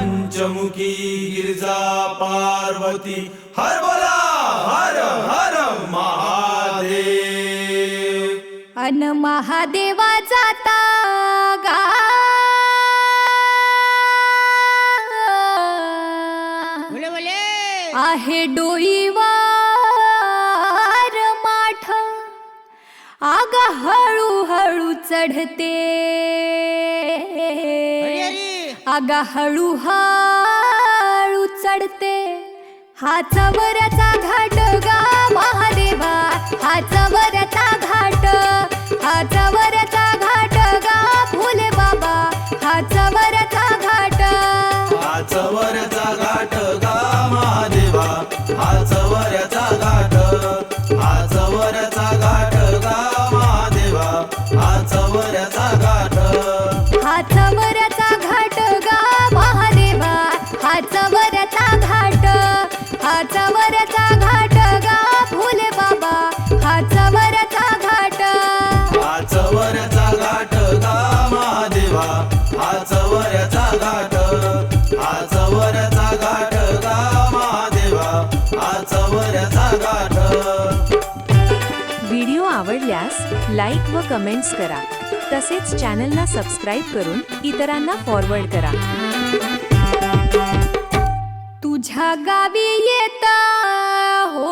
पंचमुखी गिरजा पार्वती हर बोला हर हर महादेव। अन महादेवाचा गा आहे डोईवर माठ, आगा हळू हळू चढते, आगा हळू हळू चढते। हाचा वरचा घाट गा महादेवा, हाचा वरचा घाट, हाचा वरचा घाट गा भोले बाबा, हाचा वरचा घाट, हाचा वरचा घाट गा महादेवा, हाचा वरचा घाट, हाचा वरचा घाट गा महादेवा, हाचा वरचा घाट, हाचा वरचा घाट गा महादेवा, हाचा वरचा घाट, हाचा वरचा घाट गा भोले बाबा, हाचा वरचा घाट, हाचा वरचा घाट गा महादेवा, हाचा वरचा घाट, हाचा वरचा घाट गा महादेवा, हाचा वरचा घाट। व्हिडिओ आवडल्यास लाईक व कमेंट्स करा, तसेच चॅनलला सबस्क्राईब करून इतरांना फॉरवर्ड करा। तुझ्या गावी येता हो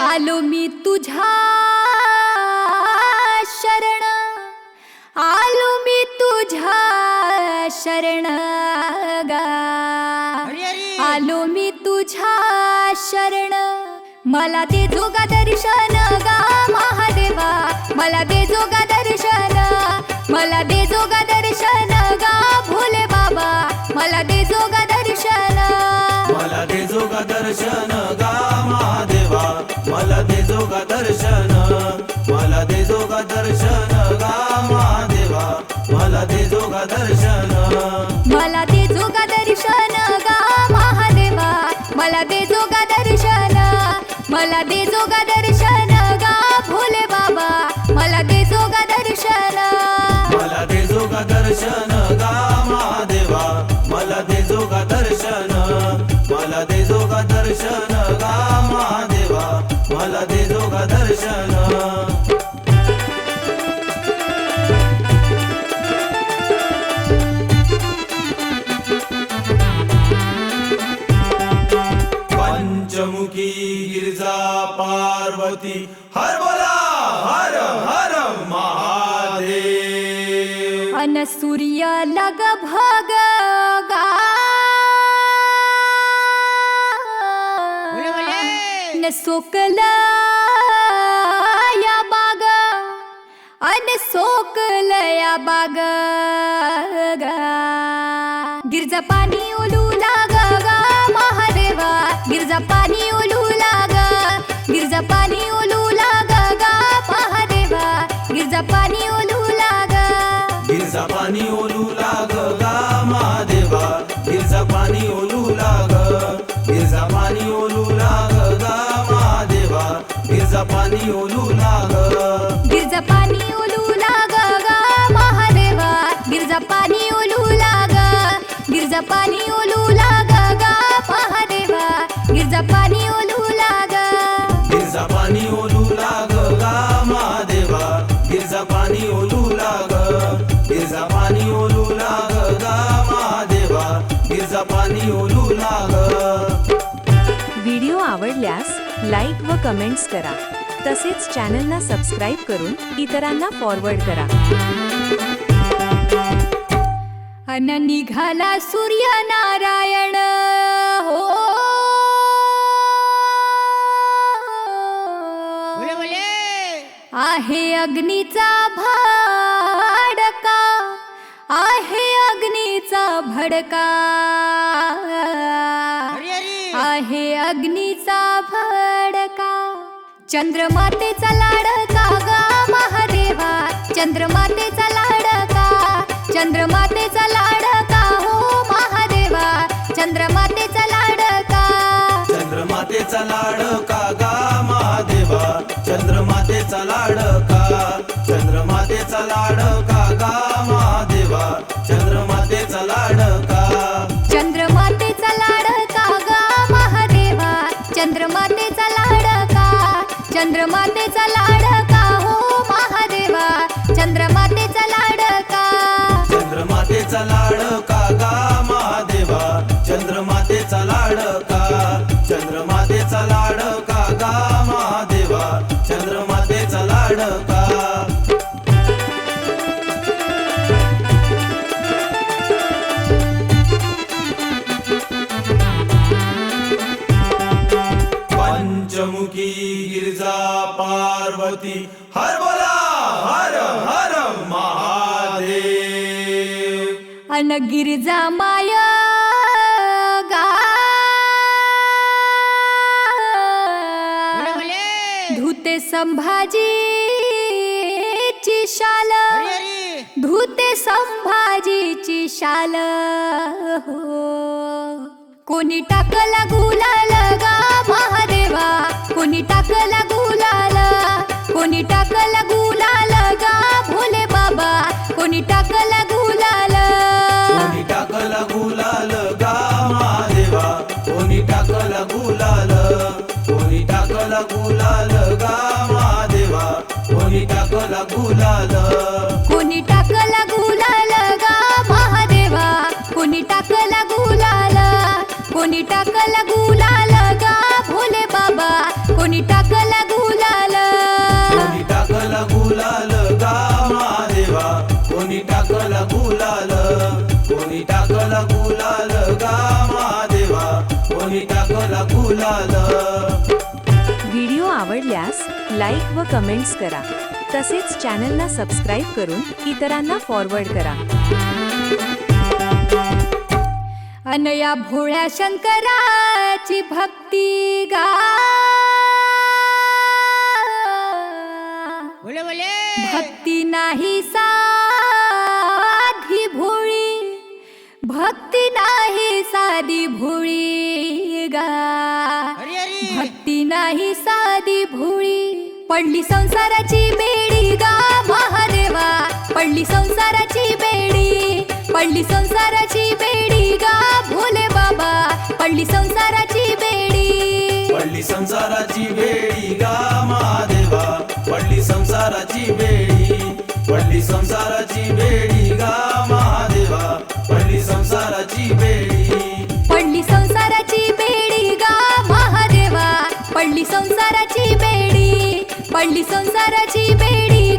आलो मी तुझ्या शरण, आलो मी तुझ्या शरण गा, आलो मी तुझ्या शरण। मला दे जोगा दर्शन गा महादेवा, मला दे जोगा दर्शन, मला दे जोगा दर्शन गा भोले बाबा, मला दे जोगा दर्शन, मला दे जोगा दर्शन गा महादेवा, मला दे जोगा दर्शन, मला दे जोगा दर्शन गा महादेवा, मला दे जोगा दर्शन, मला दे जोगा दर्शन गा महादेवा, मला दे जोगा दर्शन, मला दे जोगा दर्शन गा भोले बाबा, मला दे जोगा दर्शन, मला दे जोगा दर्शन गा महादेवा, मला दे जोगा दर्शन, मला दे जोगा दर्शन गा महादेवा, मला दे जोगा दर्शन। पंचमुखी गिरजा पार्वती हर बोला हर हर महादेव। अन सूर्य लग भग गा न सोकल या बाग, अन सोकल या बाग गा। गिरजा पाणी ओलू लाग गा महादेवा, गिरजा पाणी ओलू लाग, गिरजा पाणी ओलू लाग गा महादेवा, गिरजा पाणी ओलू लाग, गिरजा पाणी ओलू लाग गा महादेवा, गिरजा पाणी ओलू लाग, गिरजा पाणी ओलू लाग गा महादेवा, गिरजा पाणी ओलू लाग, गिरजा पाणी ओलू लाग गा महादेवा, गिरजा पाणी ओलू लाग, गिरजा पाणी ओलू लाग गा महादेवा, गिरजा पाणी ओलू लाग, गिरजा पाणी ओलू लाग गा महादेवा, गिरजा पाणी ओलू लाग, गिरजा पाणी ओलू लाग गा महादेवा, गिरजा पाणी ओलू लाग। व्हिडिओ आवडल्यास लाईक व कमेंट्स करा, तसेच चॅनलला सबस्क्राईब करून इतरांना फॉरवर्ड करा। अन निघाला सूर्य नारायण हो आहे अग्नीचा भडका, आहे अग्नीचा भडका, आहे अग्नीचा भडका। चंद्रमातेचा लाडका गा महादेवा, चंद्रमातेचा लाडका, चंद्रमातेचा लाडका हो महादेवा, चंद्रमातेचा लाडका, चंद्रमातेचा लाडका गा महादेवा, चंद्रमातेचा लाडका, चंद्रमातेचा चंद्रमातेचा लाडका गा महादेवा चंद्रमातेचा लाडका चंद्रमातेचा लाडका गा महादेवा चंद्रमातेचा लाडका चंद्रमातेचा लाडका हो महादेवा चंद्रमातेचा लाडका चंद्रमातेचा लाडका गा महादेवा चंद्रमातेचा लाडका चंद्रमातेचा लाडका गा महादेवा चंद्रमातेचा लाडका पंचमुखी गिरिजा पार्वती हर बोला हर हर महादेव अन गिरिजा माया गा धुते संभाजीची शाल धुते संभाजीची शाल हो कोणी टाकला गुलाल गा महादेवा कोणी टाकला गुलाल कोणी टाकला गुलाल गा भोले बाबा कोणी टाकला गुलाल कोणी टाकला गुलाल गा महादेवा कोणी टाकला गुलाल कोणी टाकला गुलाल गा महादेवा कोणी टाकला गुलाल कोणी टाकला गुलाल गा महादेवा कोणी टाकला गुलाल कोणी टाकला गुलाल गा भोले बाबा कोणी टाकला गुलाल कोणी टाकला गुलाल गा महादेवा कोणी टाकला गुलाल कोणी टाकला गुलाल गा महादेवा कोणी टाकला गुलाल व्हिडिओ आवडल्यास लाईक व कमेंट्स करा तसेच चॅनलला सबस्क्राईब करून इतरांना फॉरवर्ड करा अनया भोळ्या शंकराची भक्ती गा भक्ती नाही साधी भोळी भक्ती नाही साधी भोळी गा भक्ती नाही साधी भोळी पडली संसाराची बेडी गा महादेवा पडली संसाराची बेडी पडली संसाराची बेडी गा भोले बाबा पडली संसाराची बेडी पडली संसाराची बेडी गा महादेवा पडली संसाराची बेडी पडली संसाराची बेडी गा महादेवा पडली संसाराची बेडी पडली संसाराची बेडी गा महादेवा पडली संसाराची बेडी पडली संसाराची बेडी